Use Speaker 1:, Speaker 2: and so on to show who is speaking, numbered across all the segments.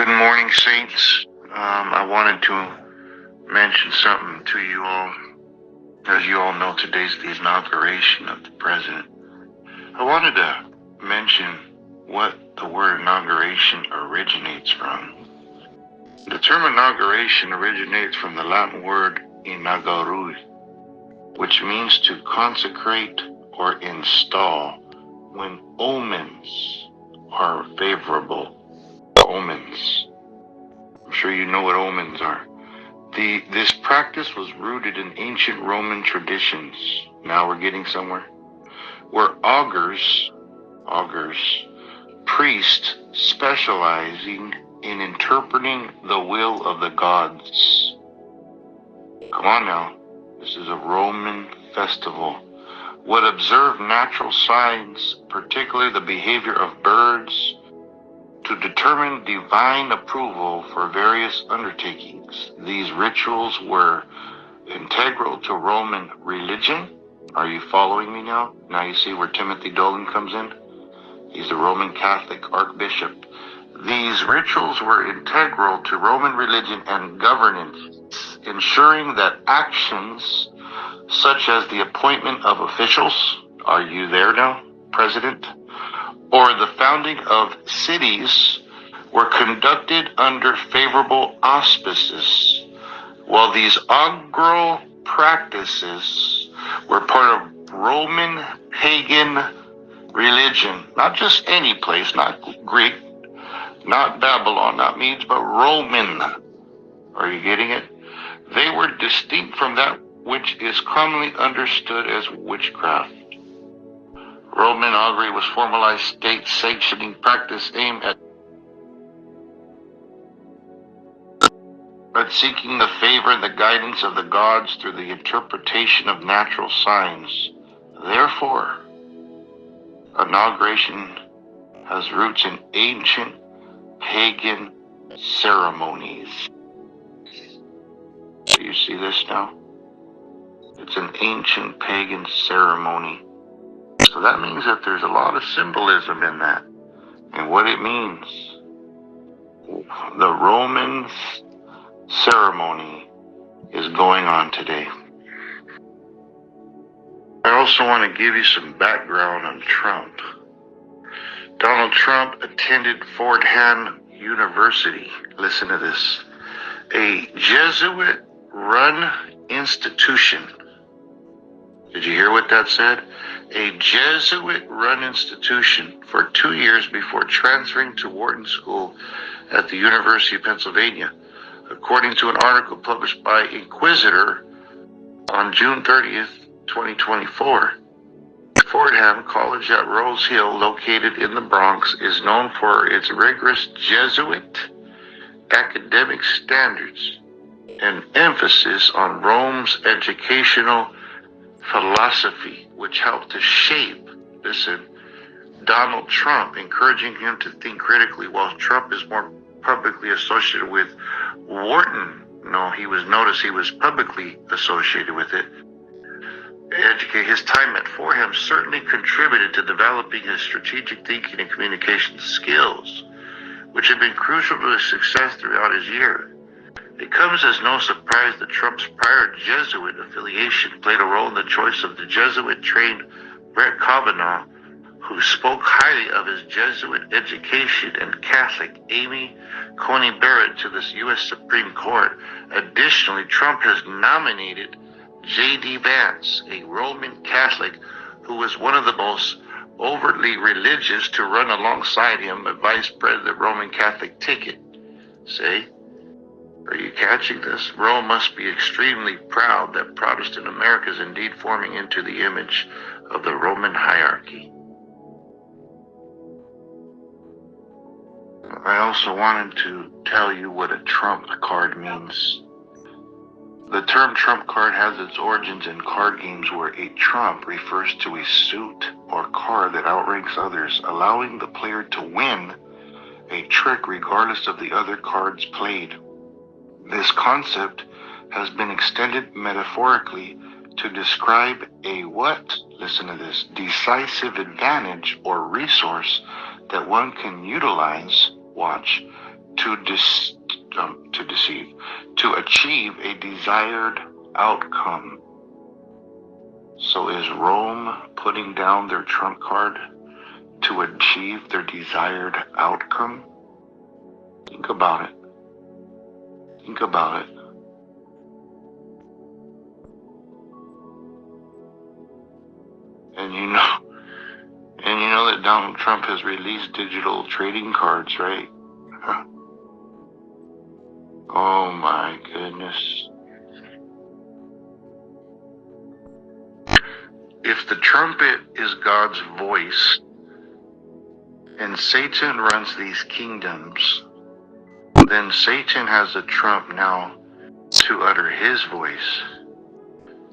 Speaker 1: Good morning, saints. I wanted to mention something to you all. As you all know, today's the inauguration of the president. I wanted to mention what the word inauguration originates from. The term inauguration originates from the Latin word inaugurare, which means to consecrate or install when omens are favorable. Omens. I'm sure you know what omens are. This practice was rooted in ancient Roman traditions. Now we're getting somewhere. Where augurs, priests specializing in interpreting the will of the gods. Come on now. This is a Roman festival. Would observe natural signs, particularly the behavior of birds, to determine divine approval for various undertakings. These rituals were integral to Roman religion. Are you following me now? Now you see where Timothy Dolan comes in? He's the Roman Catholic Archbishop. These rituals were integral to Roman religion and governance, ensuring that actions such as the appointment of officials, are you there now, President? Or the founding of cities were conducted under favorable auspices, while these augural practices were part of Roman pagan religion. Not just any place, not Greek, not Babylon, not Medes, but Roman. Are you getting it? They were distinct from that which is commonly understood as witchcraft. Roman augury was formalized state sanctioning practice aimed at seeking the favor and the guidance of the gods through the interpretation of natural signs. Therefore, inauguration has roots in ancient pagan ceremonies. Do you see this now? It's an ancient pagan ceremony. So that means that there's a lot of symbolism in that. And what it means, the Roman ceremony is going on today. I also want to give you some background on Trump. Donald Trump attended Fordham University. Listen to this. A Jesuit-run institution. Did you hear what that said? A Jesuit-run institution for 2 years before transferring to Wharton School at the University of Pennsylvania, according to an article published by Inquisitor on June 30th, 2024. Fordham College at Rose Hill, located in the Bronx, is known for its rigorous Jesuit academic standards and emphasis on Rome's educational philosophy, which helped to shape, Donald Trump, encouraging him to think critically. While Trump is more publicly associated with Wharton, he was publicly associated with it. His time at Fordham certainly contributed to developing his strategic thinking and communication skills, which have been crucial to his success throughout his year. It comes as no surprise that Trump's prior Jesuit affiliation played a role in the choice of the Jesuit-trained Brett Kavanaugh, who spoke highly of his Jesuit education, and Catholic Amy Coney Barrett to the U.S. Supreme Court. Additionally, Trump has nominated J.D. Vance, a Roman Catholic who was one of the most overtly religious, to run alongside him as vice president of the Roman Catholic ticket. See? Are you catching this? Rome must be extremely proud that Protestant America is indeed forming into the image of the Roman hierarchy. I also wanted to tell you what a trump card means. The term trump card has its origins in card games where a trump refers to a suit or card that outranks others, allowing the player to win a trick regardless of the other cards played. This concept has been extended metaphorically to describe a what? Listen to this. Decisive advantage or resource that one can utilize, watch, to achieve a desired outcome. So is Rome putting down their trump card to achieve their desired outcome? Think about it. Think about it. And you know that Donald Trump has released digital trading cards, right? Oh my goodness. If the trumpet is God's voice and Satan runs these kingdoms, then Satan has a trump now to utter his voice,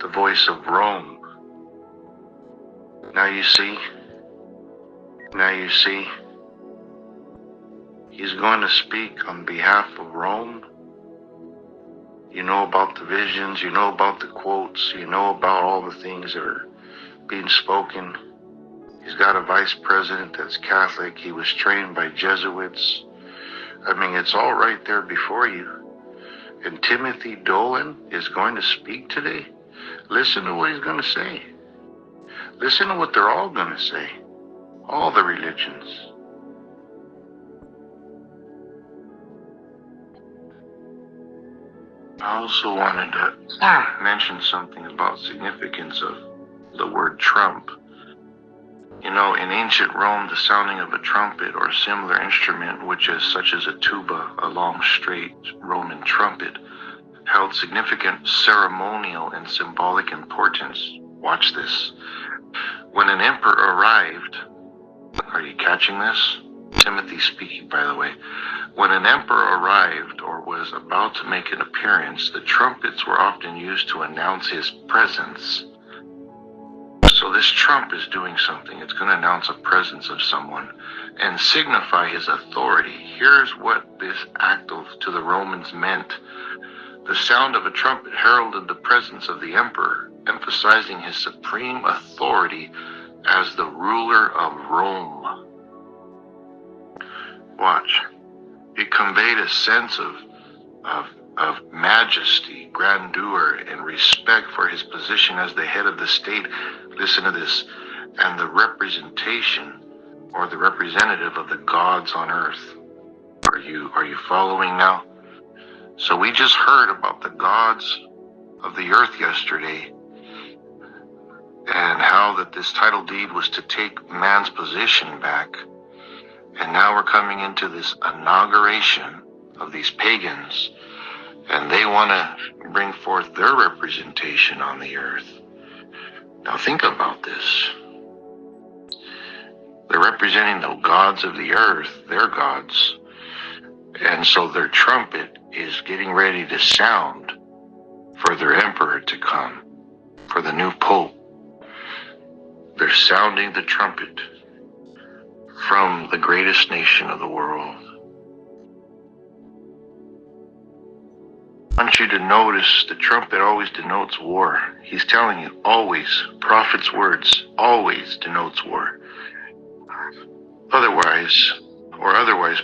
Speaker 1: the voice of Rome. Now you see, he's going to speak on behalf of Rome. You know about the visions, you know about the quotes, you know about all the things that are being spoken. He's got a vice president that's Catholic. He was trained by Jesuits. I mean, it's all right there before you. And Timothy Dolan is going to speak today. Listen to what he's going to say. Listen to what they're all going to say. All the religions. I also wanted to mention something about significance of the word trump. You know, in ancient Rome, the sounding of a trumpet or a similar instrument, such as a tuba, a long, straight Roman trumpet, held significant ceremonial and symbolic importance. Watch this. When an emperor arrived, are you catching this? Timothy speaking, by the way. When an emperor arrived or was about to make an appearance, the trumpets were often used to announce his presence. So this trump is doing something. It's going to announce a presence of someone and signify his authority. Here's what this act to the Romans meant. The sound of a trumpet heralded the presence of the emperor, emphasizing his supreme authority as the ruler of Rome. Watch. It conveyed a sense of majesty, grandeur, and respect for his position as the head of the state. Listen to this. And the representation or the representative of the gods on earth. Are you following now? So we just heard about the gods of the earth yesterday and how that this title deed was to take man's position back. And now we're coming into this inauguration of these pagans, and they want to bring forth their representation on the earth. Now think about this. They're representing the gods of the earth, their gods, and so their trumpet is getting ready to sound for their emperor to come, for the new pope. They're sounding the trumpet from the greatest nation of the world. I want you to notice the trumpet always denotes war. He's telling you always, prophet's words, always denotes war. Otherwise,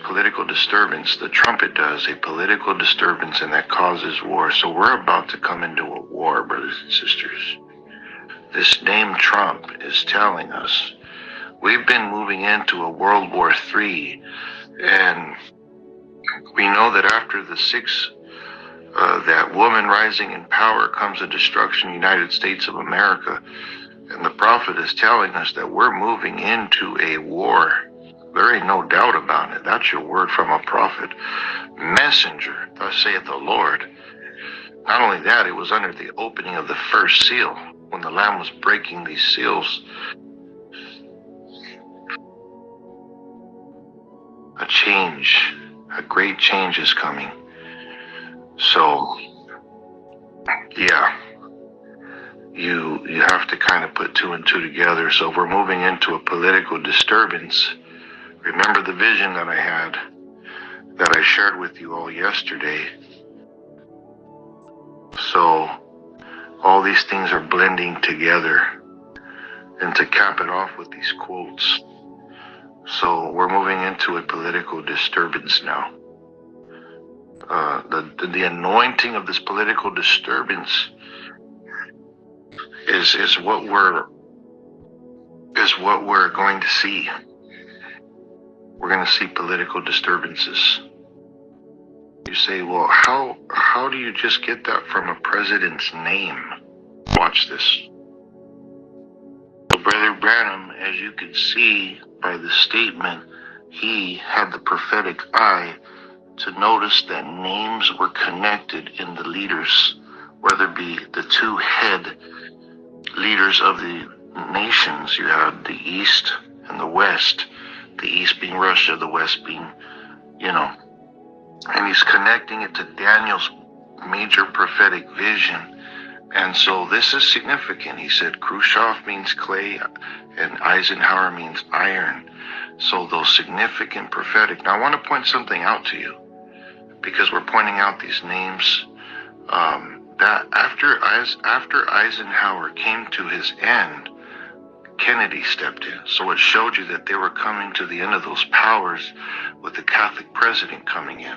Speaker 1: political disturbance, the trumpet does a political disturbance, and that causes war. So we're about to come into a war, brothers and sisters. This name Trump is telling us we've been moving into a World War III, and we know that after the that woman rising in power comes a destruction of the United States of America, and the prophet is telling us that we're moving into a war. There ain't no doubt about it. That's your word from a prophet. Messenger, thus saith the Lord. Not only that, it was under the opening of the first seal, when the Lamb was breaking these seals. A change, a great change is coming. So, yeah, you have to kind of put two and two together. So if we're moving into a political disturbance, remember the vision that I had, that I shared with you all yesterday. So all these things are blending together. And to cap it off with these quotes. So we're moving into a political disturbance now. the anointing of this political disturbance is what we're going to see. We're going to see political disturbances. You say, well, how do you just get that from a president's name? Watch this. So Brother Branham, as you can see by the statement, he had the prophetic eye to notice that names were connected in the leaders, whether it be the two head leaders of the nations. You had the East and the West, the East being Russia, the West being, and he's connecting it to Daniel's major prophetic vision. And so this is significant. He said Khrushchev means clay and Eisenhower means iron. So those significant prophetic. Now I want to point something out to you, because we're pointing out these names, that after Eisenhower came to his end, Kennedy stepped in. So it showed you that they were coming to the end of those powers with the Catholic president coming in.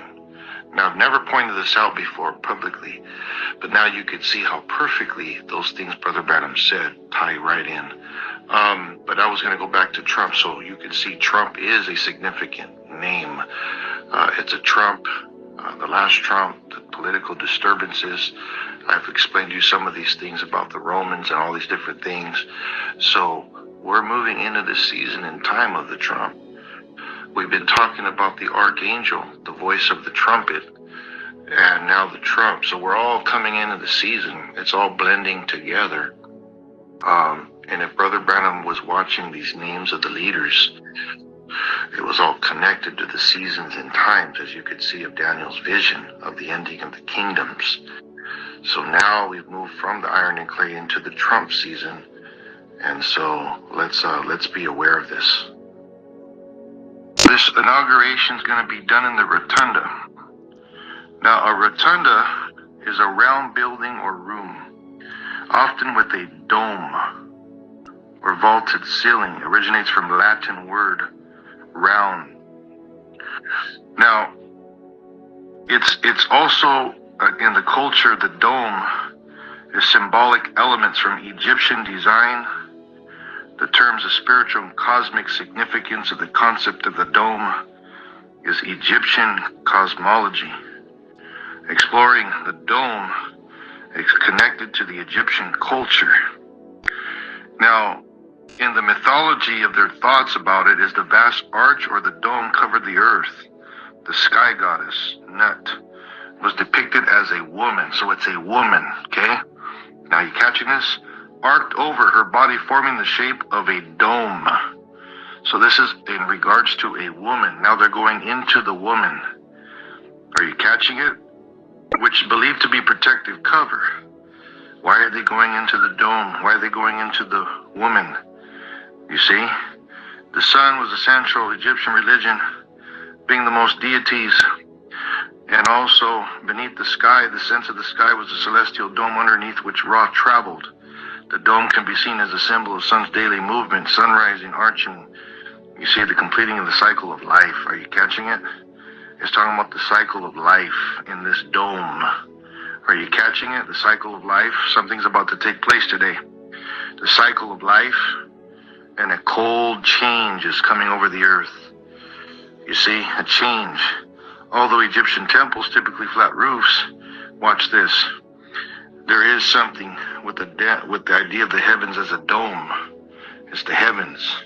Speaker 1: Now, I've never pointed this out before publicly, but now you can see how perfectly those things Brother Branham said tie right in. But I was going to go back to Trump, so you can see Trump is a significant name. It's a Trump, the last Trump, the political disturbances. I've explained to you some of these things about the Romans and all these different things. So we're moving into this season and time of the Trump. We've been talking about the archangel, the voice of the trumpet, and now the Trump. So we're all coming into the season. It's all blending together. And if Brother Branham was watching these names of the leaders, it was all connected to the seasons and times, as you could see of Daniel's vision of the ending of the kingdoms. So now we've moved from the iron and clay into the Trump season. And so let's be aware of this. This inauguration is going to be done in the rotunda. Now, a rotunda is a round building or room, often with a dome or vaulted ceiling. It originates from the Latin word round. Now, it's also in the culture, the dome is symbolic elements from Egyptian design. The terms of spiritual and cosmic significance of the concept of the dome is Egyptian cosmology. Exploring the dome is connected to the Egyptian culture. Now, in the mythology of their thoughts about it is the vast arch or the dome covered the earth. The sky goddess, Nut, was depicted as a woman. So it's a woman, okay? Now you catching this? Arced over, her body forming the shape of a dome. So this is in regards to a woman. Now they're going into the woman. Are you catching it? Which is believed to be protective cover. Why are they going into the dome? Why are they going into the woman? You see? The sun was the central Egyptian religion, being the most deities. And also beneath the sky, the sense of the sky was the celestial dome underneath which Ra traveled. The dome can be seen as a symbol of sun's daily movement, sun rising, arching. You see the completing of the cycle of life. Are you catching it? It's talking about the cycle of life in this dome. Are you catching it? The cycle of life. Something's about to take place today. The cycle of life, and a cold change is coming over the earth. You see, a change. Although Egyptian temples, typically flat roofs, watch this. There is something with the idea of the heavens as a dome. It's the heavens.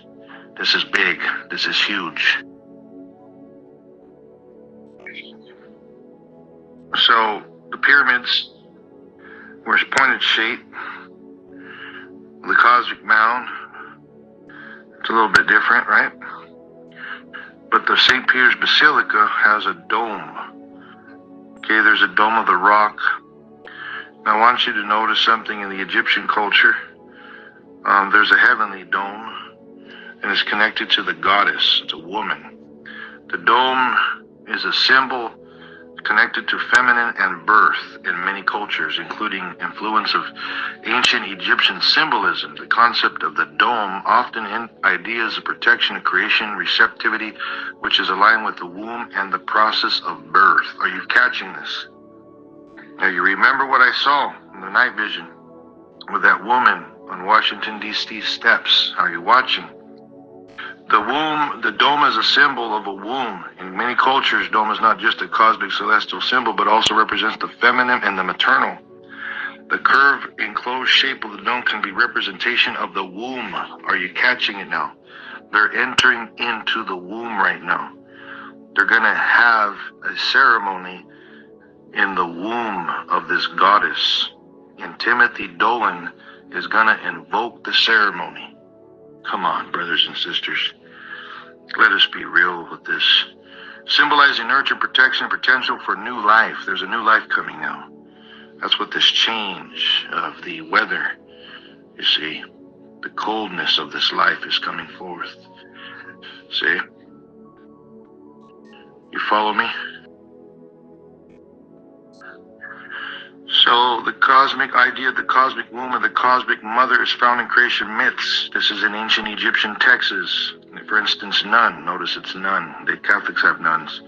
Speaker 1: This is big. This is huge. So the pyramids were pointed shape. The cosmic mound, it's a little bit different, right? But the St. Peter's Basilica has a dome. Okay, there's a dome of the rock. Now I want you to notice something in the Egyptian culture. There's a heavenly dome, and it's connected to the goddess. It's a woman. The dome is a symbol
Speaker 2: connected to feminine and birth in many cultures, including influence of ancient Egyptian symbolism. The concept of the dome often in ideas of protection, creation, receptivity, which is aligned with the womb and the process of birth. Are you catching this? Now you remember what I saw in the night vision with that woman on Washington, D.C. steps. Are you watching? The womb, the dome is a symbol of a womb. In many cultures, dome is not just a cosmic celestial symbol, but also represents the feminine and the maternal. The curved enclosed shape of the dome can be representation of the womb. Are you catching it now? They're entering into the womb right now. They're going to have a ceremony in the womb of this goddess. And Timothy Dolan is going to invoke the ceremony. Come on, brothers and sisters. Let us be real with this. Symbolizing nurture, protection, and potential for new life. There's a new life coming now. That's what this change of the weather, you see, the coldness of this life is coming forth. See? You follow me? So the cosmic idea of the cosmic womb and the cosmic mother is found in creation myths. This is in ancient Egyptian texts. For instance, Nun. Notice it's Nun. The Catholics have nuns.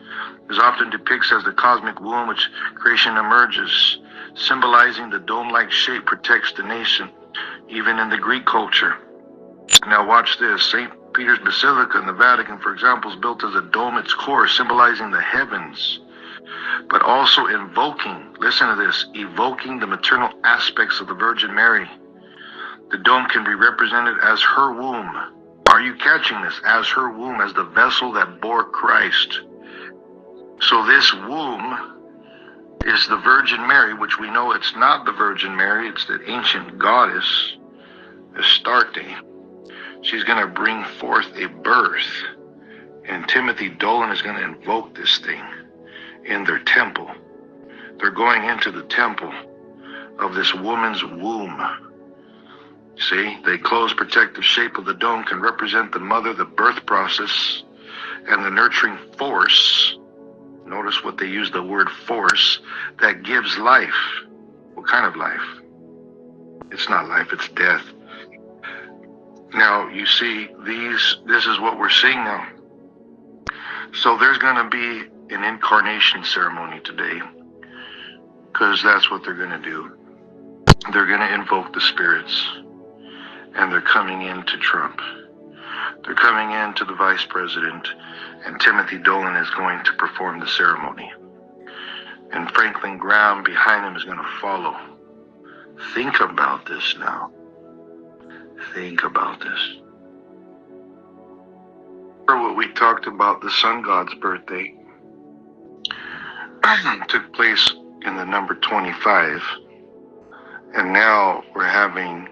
Speaker 2: Is often depicts as the cosmic womb which creation emerges, symbolizing the dome-like shape protects the nation, even in the Greek culture. Now watch this. St. Peter's Basilica in the Vatican, for example, is built as a dome at its core, symbolizing the heavens, but also invoking, listen to this, evoking the maternal aspects of the Virgin Mary. The dome can be represented as her womb. Are you catching this? As her womb, as the vessel that bore Christ. So this womb is the Virgin Mary, which we know it's not the Virgin Mary, it's the ancient goddess, Astarte. She's going to bring forth a birth, and Timothy Dolan is going to invoke this thing in their temple. They're going into the temple of this woman's womb. See, the closed protective shape of the dome can represent the mother, the birth process, and the nurturing force. Notice what they use the word force, that gives life. What kind of life? It's not life, it's death. Now, you see, this is what we're seeing now. So there's going to be an incarnation ceremony today, because that's what they're going to do. They're going to invoke the spirits, and they're coming into Trump. They're coming into the vice president, and Timothy Dolan is going to perform the ceremony. And Franklin Graham behind him is going to follow. Think about this now. Think about this. Remember what we talked about, the sun god's birthday took place in the number 25. And now we're having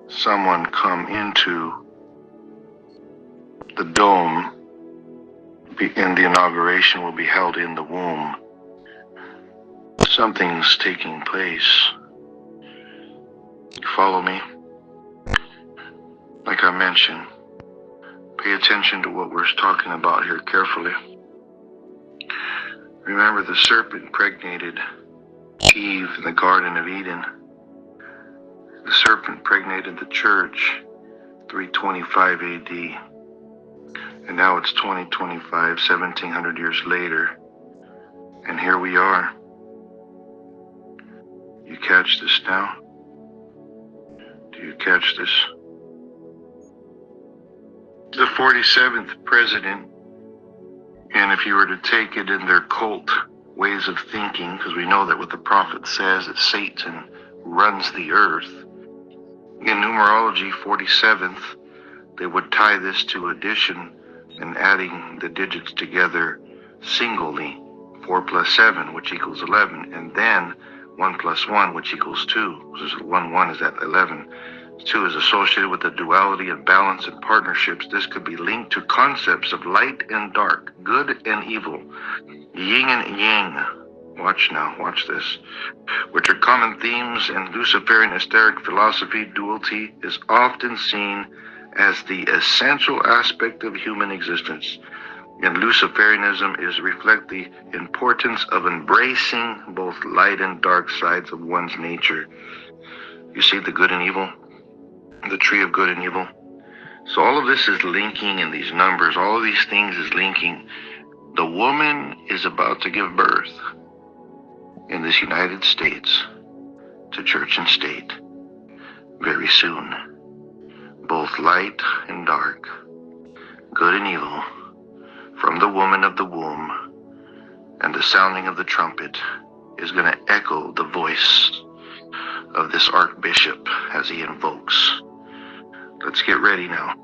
Speaker 2: someone come into the dome, and the inauguration will be held in the womb. Something's taking place. You follow me? Like I mentioned, pay attention to what we're talking about here carefully. Remember, the serpent impregnated Eve in the Garden of Eden. The serpent impregnated the church, 325 AD. And now it's 2025, 1700 years later. And here we are. You catch this now? Do you catch this? The 47th president, and if you were to take it in their cult ways of thinking, because we know that what the prophet says, that Satan runs the earth. In numerology, 47th, they would tie this to addition and adding the digits together singly, 4 plus 7, which equals 11, and then 1 plus 1, which equals 2. So 1 is at 11. 2 is associated with the duality and balance and partnerships. This could be linked to concepts of light and dark, good and evil, yin and yang. Watch now, watch this. Which are common themes in Luciferian Astarte philosophy. Duality is often seen as the essential aspect of human existence. And Luciferianism is reflect the importance of embracing both light and dark sides of one's nature. You see the good and evil, the tree of good and evil. So all of this is linking in these numbers. All of these things is linking. The woman is about to give birth in this United States to church and state very soon. Both light and dark, good and evil, from the woman of the womb, and the sounding of the trumpet is going to echo the voice of this archbishop as he invokes. Let's get ready now.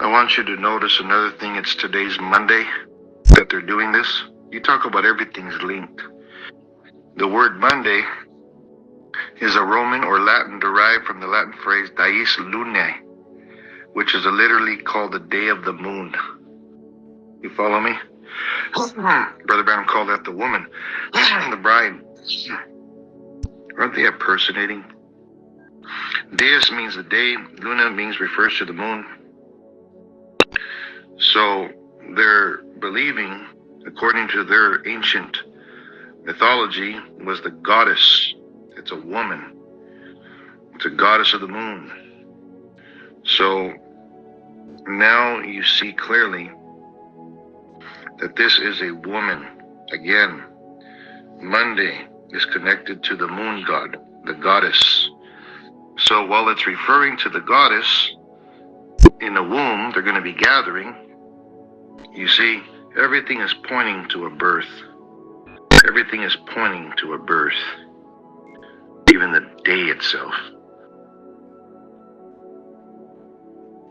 Speaker 2: I want you to notice another thing. It's today's Monday that they're doing this. You talk about everything's linked. The word Monday is a Roman or Latin derived from the Latin phrase dies lunae, which is literally called the day of the moon. You follow me? Brother Branham called that the woman, the bride. Aren't they impersonating? Deus means the day, Luna means refers to the moon. So they're believing, according to their ancient mythology, was the goddess. It's a woman. It's a goddess of the moon. So now you see clearly that this is a woman. Again, Monday is connected to the moon god, the goddess. So while it's referring to the goddess in the womb, they're going to be gathering. You see, everything is pointing to a birth. Everything is pointing to a birth. Even the day itself.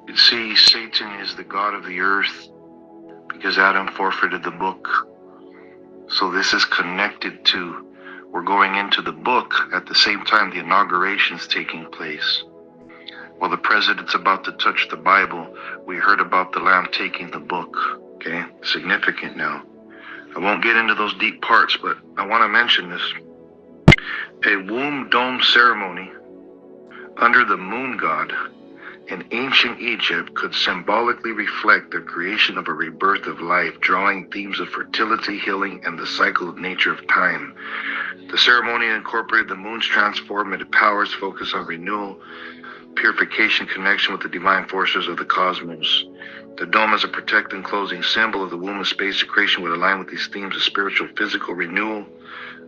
Speaker 2: You see, Satan is the god of the earth because Adam forfeited the book. So this is connected to, we're going into the book at the same time the inauguration is taking place. While the president's about to touch the Bible, we heard about the Lamb taking the book. Okay, significant now. I won't get into those deep parts, but I want to mention this. A womb dome ceremony under the moon god in ancient Egypt could symbolically reflect the creation of a rebirth of life, drawing themes of fertility, healing, and the cycle of nature of time. The ceremony incorporated the moon's transformative powers, focus on renewal, purification, connection with the divine forces of the cosmos. The dome as a protecting and closing symbol of the womb of space creation would align with these themes of spiritual, physical renewal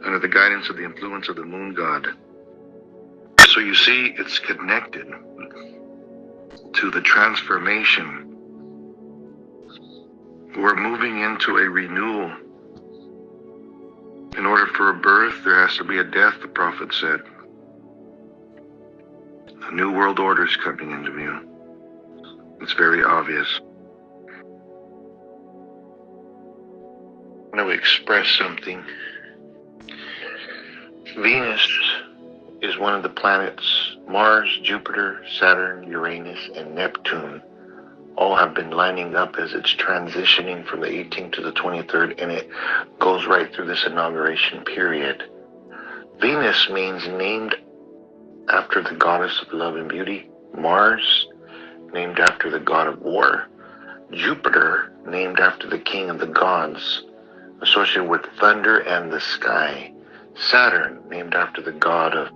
Speaker 2: under the guidance of the influence of the moon god. So you see, it's connected to the transformation. We're moving into a renewal. In order for a birth, there has to be a death, the prophet said. A new world order is coming into view. It's very obvious. I want to express something. Venus is one of the planets. Mars, Jupiter, Saturn, Uranus, and Neptune all have been lining up as it's transitioning from the 18th to the 23rd, and it goes right through this inauguration period. Venus means named after the goddess of love and beauty. Mars, named after the god of war. Jupiter, named after the king of the gods, associated with thunder and the sky. Saturn, named after the god of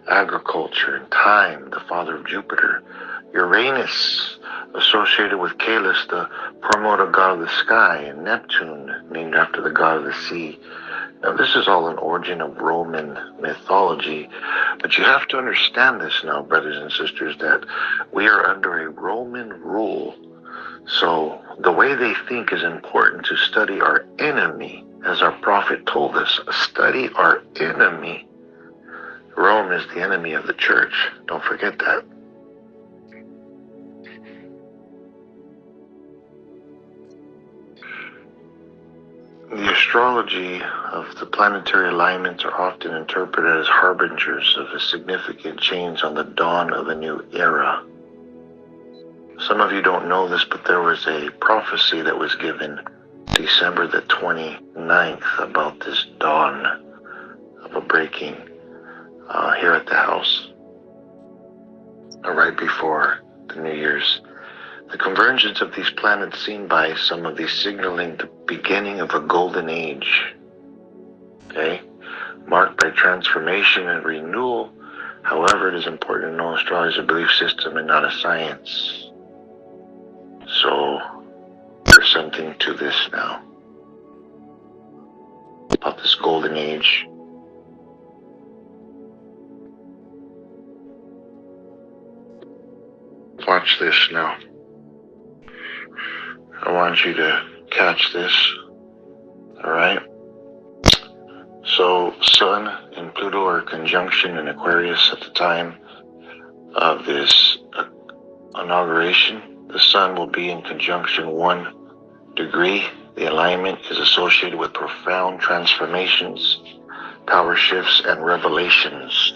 Speaker 2: agriculture and time, the father of Jupiter. Uranus, associated with Caelus, the primordial god of the sky, and Neptune, named after the god of the sea. Now, this is all an origin of Roman mythology, but you have to understand this now, brothers and sisters, that we are under a Roman rule. So the way they think is important to study our enemy, as our prophet told us, study our enemy. Rome is the enemy of the church. Don't forget that. The astrology of the planetary alignments are often interpreted as harbingers of a significant change on the dawn of a new era. Some of you don't know this, but there was a prophecy that was given December the 29th about this dawn of a breaking here at the house, right before the New Year's. The convergence of these planets seen by some of these signaling the beginning of a golden age, okay, marked by transformation and renewal. However, it is important to know astrology is a belief system and not a science. So, there's something to this now, about this golden age. Watch this now. I want you to catch this, alright? So, Sun and Pluto are conjunction in Aquarius at the time of this inauguration. The Sun will be in conjunction 1 degree. The alignment is associated with profound transformations, power shifts, and revelations.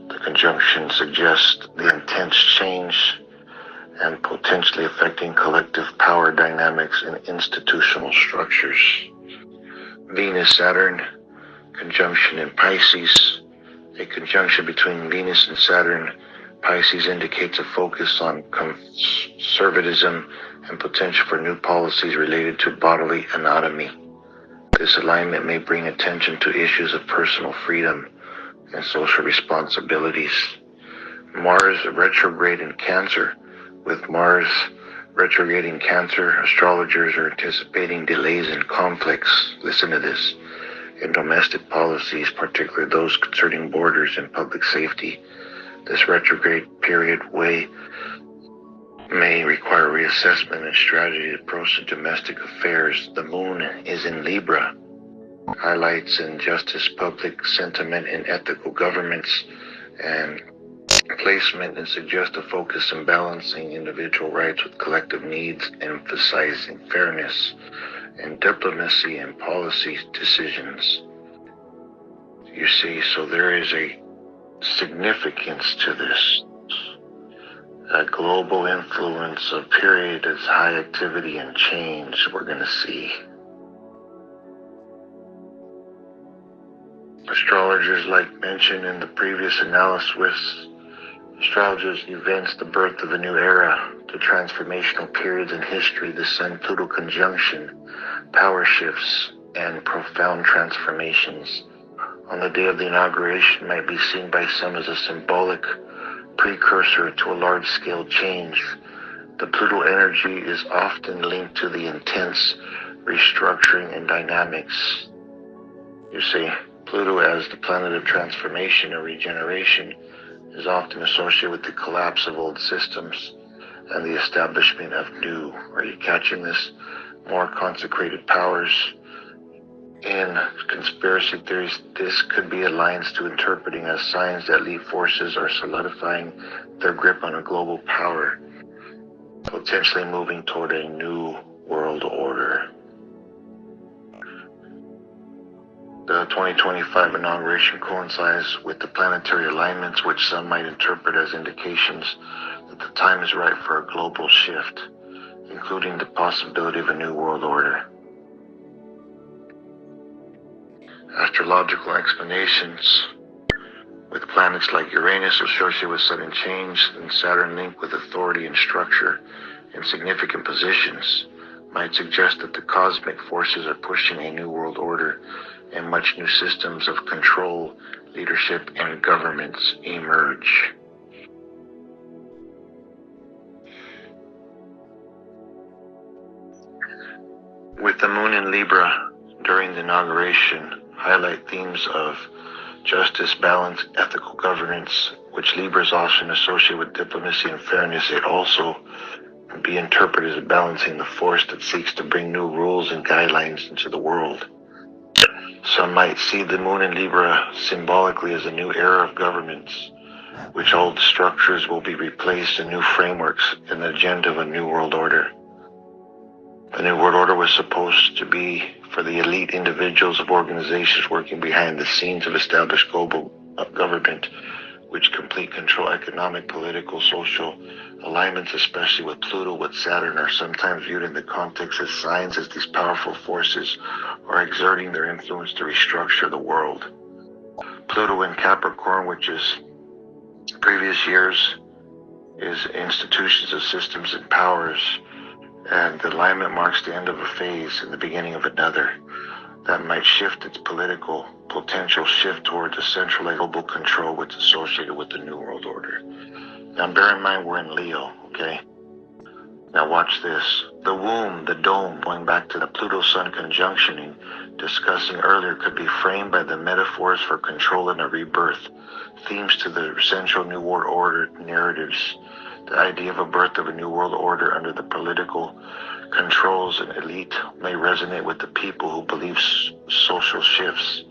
Speaker 2: The conjunction suggests the intense change and potentially affecting collective power dynamics in institutional structures. Venus-Saturn conjunction in Pisces. A conjunction between Venus and Saturn, Pisces, indicates a focus on conservatism and potential for new policies related to bodily anatomy. This alignment may bring attention to issues of personal freedom and social responsibilities. Mars retrograde in Cancer. With Mars retrograde in Cancer, astrologers are anticipating delays and conflicts. Listen to this. In domestic policies, particularly those concerning borders and public safety. This retrograde period may require reassessment and strategy to approach domestic affairs. The moon is in Libra. Highlights injustice, public sentiment, and ethical governments, and placement, and suggests a focus on balancing individual rights with collective needs, emphasizing fairness and diplomacy and policy decisions. You see, so there is a significance to this. A global influence, a period of high activity and change we're going to see. Astrologers, like mentioned in the previous analysis, astrologers events the birth of a new era, the transformational periods in history, the Sun-Pluto conjunction, power shifts, and profound transformations. On the day of the inauguration might be seen by some as a symbolic precursor to a large-scale change. The Pluto energy is often linked to the intense restructuring and dynamics. You see, Pluto as the planet of transformation or regeneration is often associated with the collapse of old systems and the establishment of new. Are you catching this? More consecrated powers. In conspiracy theories, this could be alliance to interpreting as signs that elite forces are solidifying their grip on a global power, potentially moving toward a new world order. The 2025 inauguration coincides with the planetary alignments, which some might interpret as indications that the time is right for a global shift, including the possibility of a new world order. Astrological explanations, with planets like Uranus associated with sudden change and Saturn linked with authority and structure in significant positions, might suggest that the cosmic forces are pushing a new world order and much new systems of control, leadership, and governments emerge. With the moon in Libra during the inauguration, highlight themes of justice, balance, ethical governance, which Libra is often associated with diplomacy and fairness. It also can be interpreted as balancing the force that seeks to bring new rules and guidelines into the world. Some might see the moon in Libra symbolically as a new era of governments, which old structures will be replaced and new frameworks in the agenda of a new world order. The New World Order was supposed to be for the elite individuals of organizations working behind the scenes of established global government, which complete control economic, political, social alignments, especially with Pluto, with Saturn, are sometimes viewed in the context as signs as these powerful forces are exerting their influence to restructure the world. Pluto in Capricorn, which is previous years, is institutions of systems and powers, and the alignment marks the end of a phase and the beginning of another that might shift its political potential shift towards a centralized global control which is associated with the New World Order. Now bear in mind we're in Leo, okay? Now watch this. The womb, the dome, going back to the Pluto-Sun conjunctioning, discussing earlier, could be framed by the metaphors for control and a rebirth, themes to the essential New World Order narratives, the idea of a birth of a New World Order under the political controls and elite may resonate with the people who believe social shifts,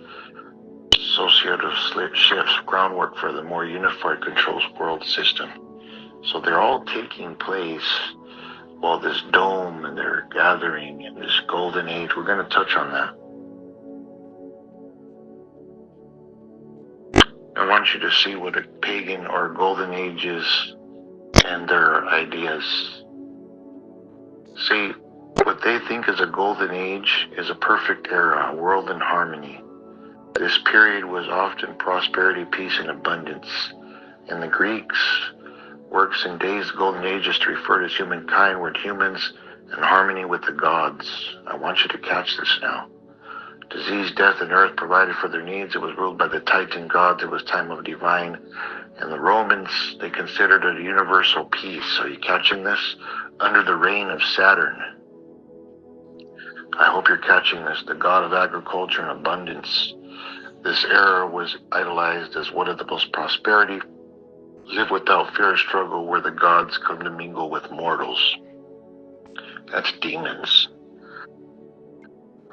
Speaker 2: societal shifts, groundwork for the more unified controls world system. So they're all taking place while this dome and they're gathering in this golden age. We're going to touch on that. I want you to see what a pagan or golden age is and their ideas. See, what they think is a golden age is a perfect era, a world in harmony. This period was often prosperity, peace, and abundance. In the Greeks, works in days golden ages to refer to humankind were humans in harmony with the gods. I want you to catch this now. Disease, death, and earth provided for their needs. It was ruled by the Titan gods. It was time of divine. And the Romans, they considered it a universal peace. Are you catching this? Under the reign of Saturn. I hope you're catching this. The god of agriculture and abundance. This era was idolized as one of the most prosperity. Live without fear or struggle, where the gods come to mingle with mortals. That's demons.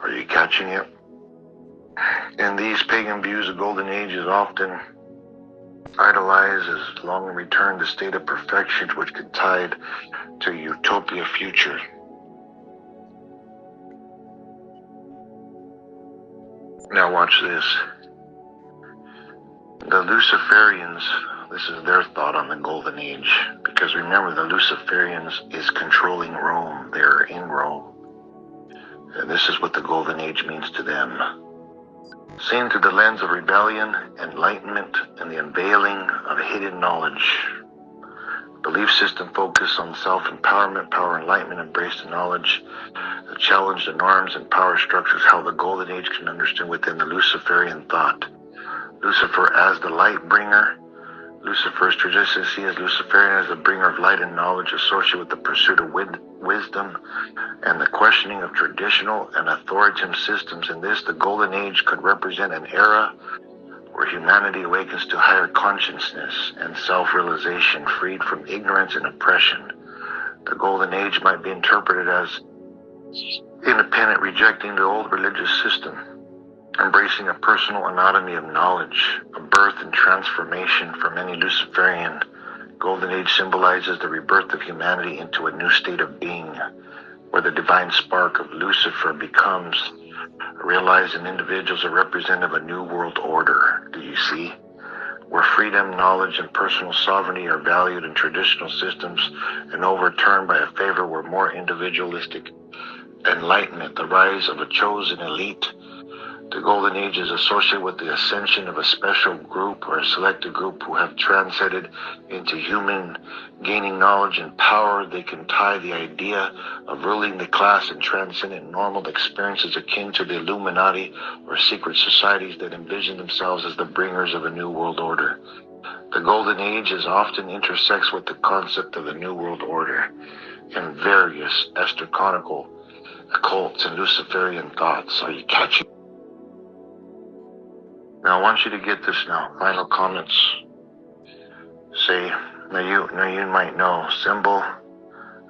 Speaker 2: Are you catching it? In these pagan views, the golden age is often idolized as long returned to state of perfection, which could tied to utopia future. Now watch this. The Luciferians, this is their thought on the golden age, because remember the Luciferians is controlling Rome. They're in Rome. And this is what the golden age means to them. Seen through the lens of rebellion, enlightenment, and the unveiling of hidden knowledge. Belief system focused on self-empowerment, power, enlightenment, embrace the knowledge, challenge the norms and power structures, how the golden age can understand within the Luciferian thought. Lucifer as the light bringer. Lucifer's tradition sees Luciferian as the bringer of light and knowledge associated with the pursuit of wisdom and the questioning of traditional and authoritative systems. In this, the golden age could represent an era where humanity awakens to higher consciousness and self-realization, freed from ignorance and oppression. The golden age might be interpreted as independent, rejecting the old religious system, embracing a personal anatomy of knowledge, a birth and transformation for many Luciferian. Golden age symbolizes the rebirth of humanity into a new state of being, where the divine spark of Lucifer becomes realized in individuals a representative of a new world order. Do you see? Where freedom, knowledge, and personal sovereignty are valued in traditional systems and overturned by a favor where more individualistic enlightenment, the rise of a chosen elite. The golden age is associated with the ascension of a special group or a selected group who have transcended into human, gaining knowledge and power. They can tie the idea of ruling the class and transcendent normal experiences akin to the Illuminati or secret societies that envision themselves as the bringers of a new world order. The golden age is often intersects with the concept of the new world order and various eschatological occults and Luciferian thoughts. Are you catching? Now I want you to get this now. Final comments. Say, now you might know, symbol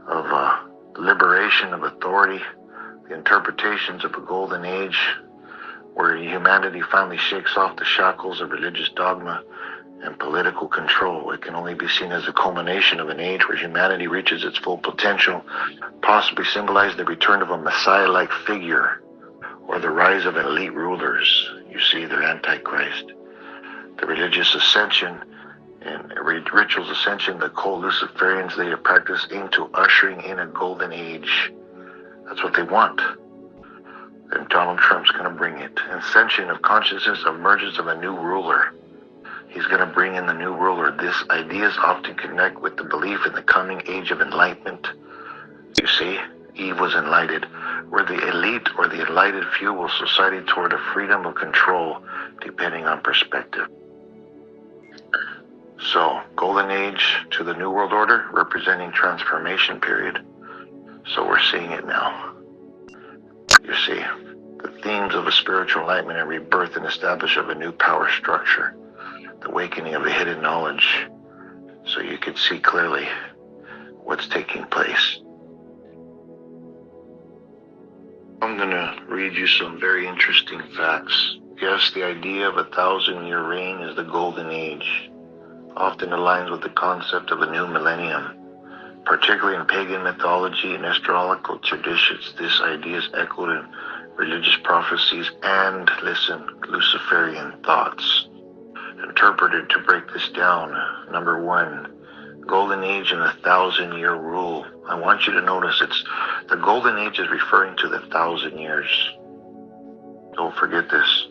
Speaker 2: of liberation of authority, the interpretations of a golden age, where humanity finally shakes off the shackles of religious dogma and political control. It can only be seen as a culmination of an age where humanity reaches its full potential, possibly symbolizing the return of a Messiah-like figure, or the rise of elite rulers. You see, they're Antichrist. The religious ascension and rituals ascension, the cult Luciferians, they practice into ushering in a golden age. That's what they want. And Donald Trump's going to bring it. Ascension of consciousness, emergence of a new ruler. He's going to bring in the new ruler. These ideas often connect with the belief in the coming age of enlightenment. You see, Eve was enlightened, where the elite or the enlightened few will society toward a freedom of control, depending on perspective. So, Golden Age to the New World Order, representing transformation period. So we're seeing it now. You see, the themes of a spiritual enlightenment and rebirth and establishment of a new power structure, the awakening of a hidden knowledge, so you can see clearly what's taking place. I'm going to read you some very interesting facts. Yes, the idea of a 1,000-year reign is the Golden Age. Often aligns with the concept of a new millennium. Particularly in pagan mythology and astrological traditions, this idea is echoed in religious prophecies and, listen, Luciferian thoughts. Interpreted to break this down, number one, Golden Age and 1,000-year rule. I want you to notice the Golden Age is referring to the 1,000 years. Don't forget this.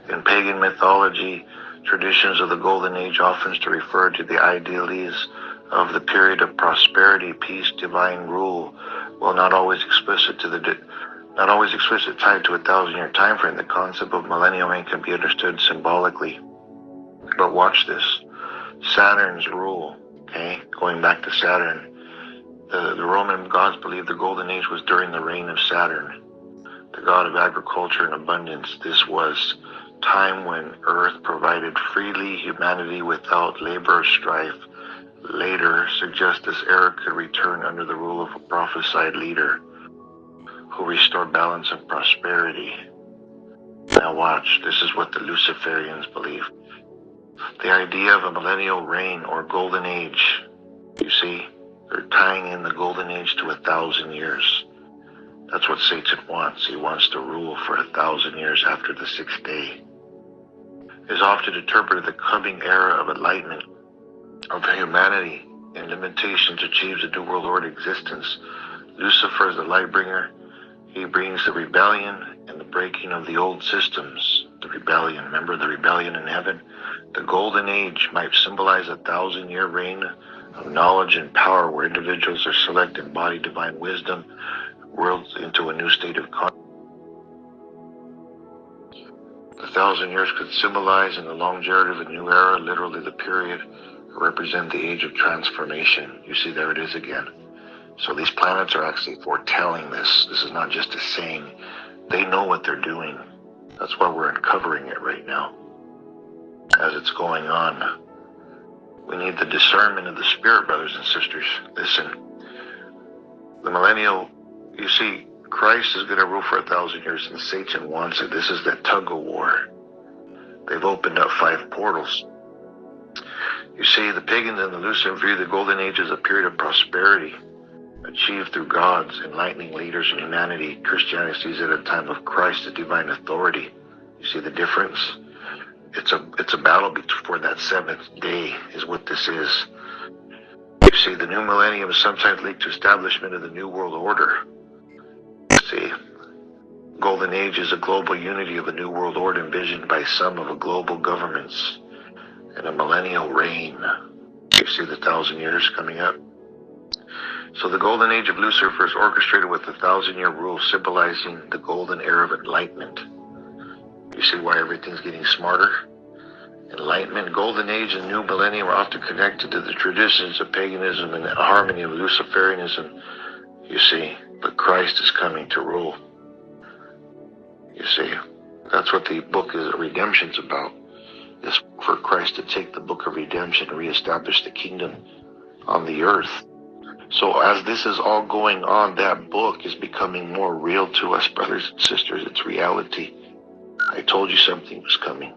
Speaker 2: In pagan mythology, traditions of the Golden Age often to refer to the ideals of the period of prosperity, peace, divine rule, while not always explicit tied to a 1,000-year time frame. The concept of millennial reign can be understood symbolically. But watch this. Saturn's rule, okay? Going back to Saturn, the Roman gods believed the Golden Age was during the reign of Saturn, the god of agriculture and abundance. This was time when Earth provided freely humanity without labor or strife. Later suggests this era could return under the rule of a prophesied leader who restored balance and prosperity. Now watch, this is what the Luciferians believe. The idea of a millennial reign or golden age, you see, they're tying in the golden age to 1,000 years. That's what Satan wants. He wants to rule for 1,000 years after the sixth day. Is often interpreted the coming era of enlightenment of humanity and limitations achieves a new world order existence. Lucifer is the light bringer. He brings the rebellion and the breaking of the old systems. The rebellion, remember the rebellion in heaven? The Golden Age might symbolize a 1,000-year reign of knowledge and power where individuals are select and embody divine wisdom, worlds into a new state of consciousness. 1,000 years could symbolize in the longevity of a new era, literally the period, represent the age of transformation. You see, there it is again. So these planets are actually foretelling this. This is not just a saying. They know what they're doing. That's why we're uncovering it right now. As it's going on, we need the discernment of the Spirit, brothers and sisters. Listen, the millennial, you see, Christ is going to rule for 1,000 years, and Satan wants it. This is that tug of war. They've opened up 5 portals. You see, the pagans and the Luciferians view the Golden Age as a period of prosperity achieved through God's enlightening leaders in humanity. Christianity sees it at a time of Christ's divine authority. You see the difference? It's a battle before that 7th day is what this is. You see, the new millennium is sometimes linked to establishment of the New World Order. See, Golden Age is a global unity of a New World Order envisioned by some of the global governments and a millennial reign. You see the 1,000 years coming up. So the Golden Age of Lucifer is orchestrated with the 1,000-year rule, symbolizing the golden era of enlightenment. You see why everything's getting smarter? Enlightenment, Golden Age, and New Millennium are often connected to the traditions of paganism and the harmony of Luciferianism. You see, but Christ is coming to rule. You see, that's what the book of Redemption's about. Is for Christ to take the book of redemption and reestablish the kingdom on the earth. So as this is all going on, that book is becoming more real to us, brothers and sisters. It's reality. I told you something was coming.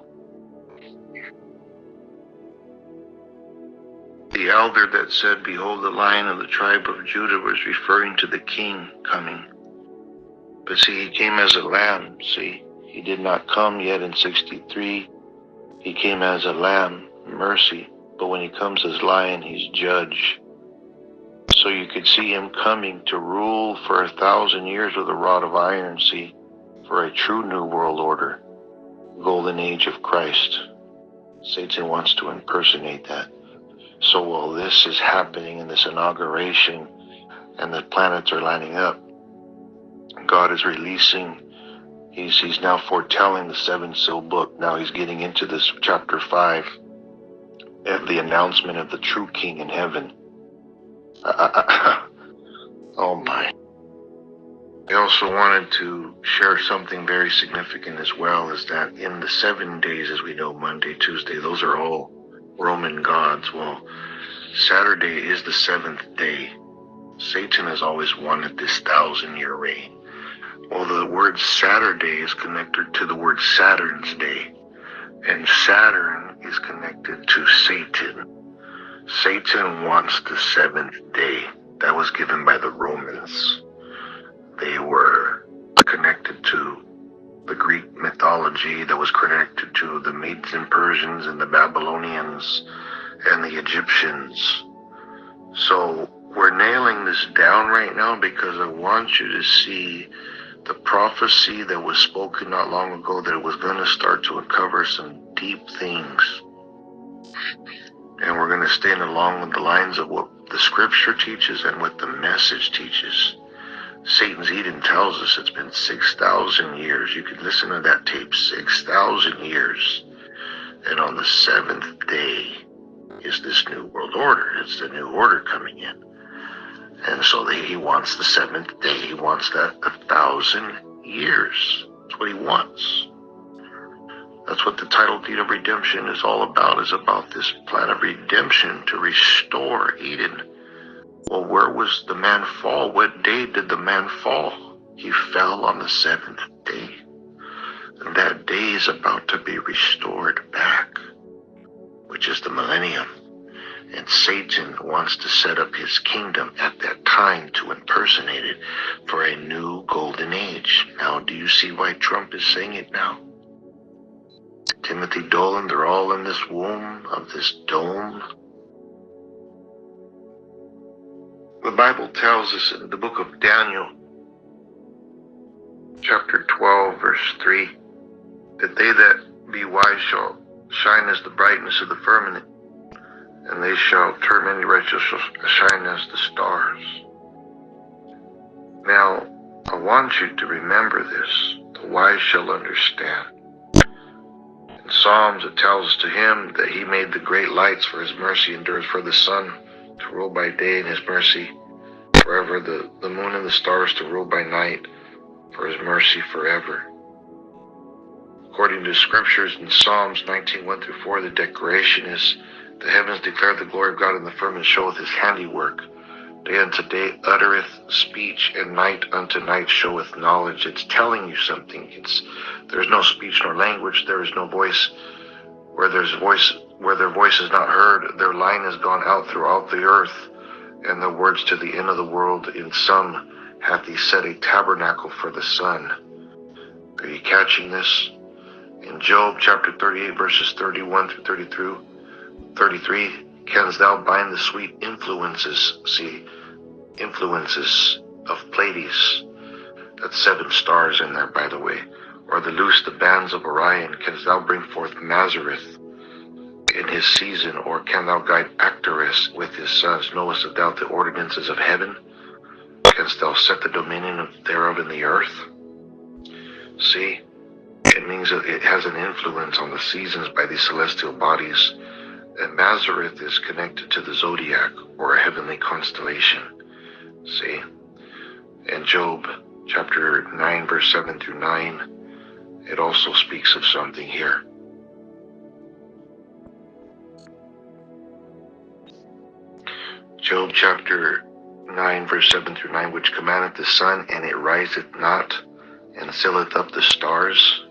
Speaker 2: The elder that said, "Behold, the Lion of the tribe of Judah," was referring to the king coming. But see, he came as a lamb, see. He did not come yet in 63. He came as a lamb, mercy. But when he comes as lion, he's judge. So you could see him coming to rule for 1,000 years with a rod of iron, see, for a true new world order. Golden Age of Christ. Satan wants to impersonate that. So while this is happening in this inauguration and the planets are lining up, God is releasing, he's now foretelling the seven seal book. Now he's getting into this chapter 5 of the announcement of the true king in heaven. Oh my. I also wanted to share something very significant as well, is that in the 7 days, as we know, Monday, Tuesday, those are all Roman gods. Well, Saturday is the 7th day. Satan has always wanted this 1,000-year reign. Well, the word Saturday is connected to the word Saturn's day, and Saturn is connected to Satan. Satan wants the 7th day. That was given by the Romans. They were connected to the Greek mythology, that was connected to the Medes and Persians and the Babylonians and the Egyptians. So we're nailing this down right now because I want you to see the prophecy that was spoken not long ago, that it was going to start to uncover some deep things. And we're going to stay along with the lines of what the scripture teaches and what the message teaches. Satan's Eden tells us it's been 6,000 years. You can listen to that tape, 6,000 years. And on the 7th day is this new world order. It's the new order coming in. And so he wants the 7th day. He wants that 1,000 years. That's what he wants. That's what the title deed of redemption is all about, is about this plan of redemption to restore Eden. Well, where was the man fall? What day did the man fall? He fell on the 7th day. And that day is about to be restored back, which is the millennium. And Satan wants to set up his kingdom at that time to impersonate it for a new golden age. Now, do you see why Trump is saying it now? Timothy Dolan, they're all in this womb of this dome. The Bible tells us in the book of Daniel, chapter 12, verse 3, that they that be wise shall shine as the brightness of the firmament, and they shall turn many righteous shall shine as the stars. Now, I want you to remember this. The wise shall understand. In Psalms, it tells us to him that he made the great lights, for his mercy endures, for the sun to rule by day, and his mercy forever, the moon and the stars to rule by night, for his mercy forever. According to scriptures in Psalms 19:1-4, the declaration is, the heavens declare the glory of God, and the firmament showeth his handiwork. Day unto day uttereth speech, and night unto night showeth knowledge. It's telling you something. There's no speech nor language. There is no voice. Where their voice is not heard, their line has gone out throughout the earth, and the words to the end of the world. In some hath he set a tabernacle for the sun. Are you catching this? In Job chapter 38, verses 31-33, canst thou bind the sweet influences? See, influences of Pleiades. That's 7 stars in there, by the way. Or loose the bands of Orion. Canst thou bring forth Mazareth in his season? Or can thou guide Actarus with his sons? Knowest thou the ordinances of heaven? Canst thou set the dominion thereof in the earth? See, it means that it has an influence on the seasons by these celestial bodies. And Mazareth is connected to the zodiac, or a heavenly constellation. See? In Job chapter 9, verse 7-9, it also speaks of something here. Job chapter 9, verse 7-9, which commandeth the sun, and it riseth not, and sealeth up the stars.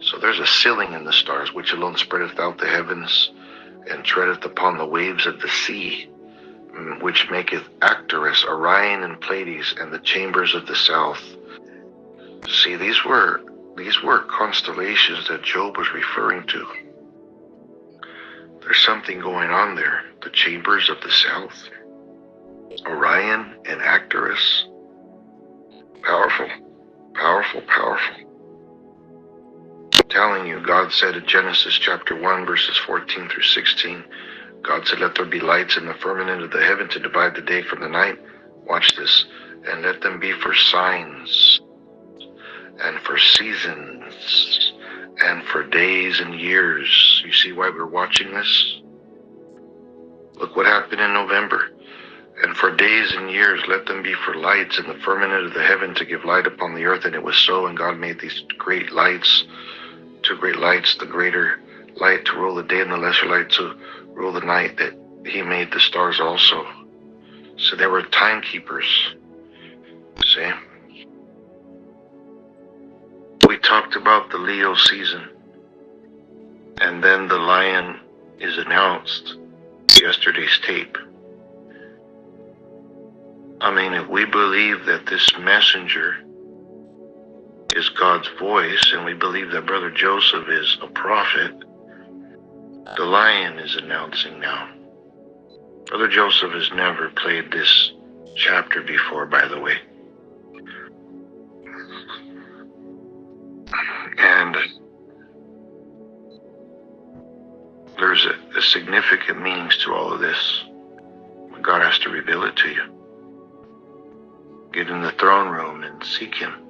Speaker 2: So there's a sealing in the stars, which alone spreadeth out the heavens, and treadeth upon the waves of the sea, which maketh Actarus, Orion, and Pleiades, and the chambers of the south. See, these were constellations that Job was referring to. There's something going on there. The chambers of the south, Orion and Actarus. Powerful, powerful, powerful. telling you, God said in Genesis chapter 1, verses 14 through 16, God said, let there be lights in the firmament of the heaven to divide the day from the night. Watch this. And let them be for signs and for seasons and for days and years. You see why we're watching this? Look what happened in November. And for days and years, let them be for lights in the firmament of the heaven to give light upon the earth. And it was so, and God made these great lights, two great lights, the greater light to rule the day and the lesser light to rule the night, that he made the stars also. So they were timekeepers. See? We talked about the Leo season, and then the lion is announced. Yesterday's tape. I mean, if we believe that this messenger is God's voice, and we believe that Brother Joseph is a prophet, the lion is announcing now. Brother Joseph has never played this chapter before, by the way. And there's a significant meanings to all of this. God has to reveal it to you. Get in the throne room and seek him.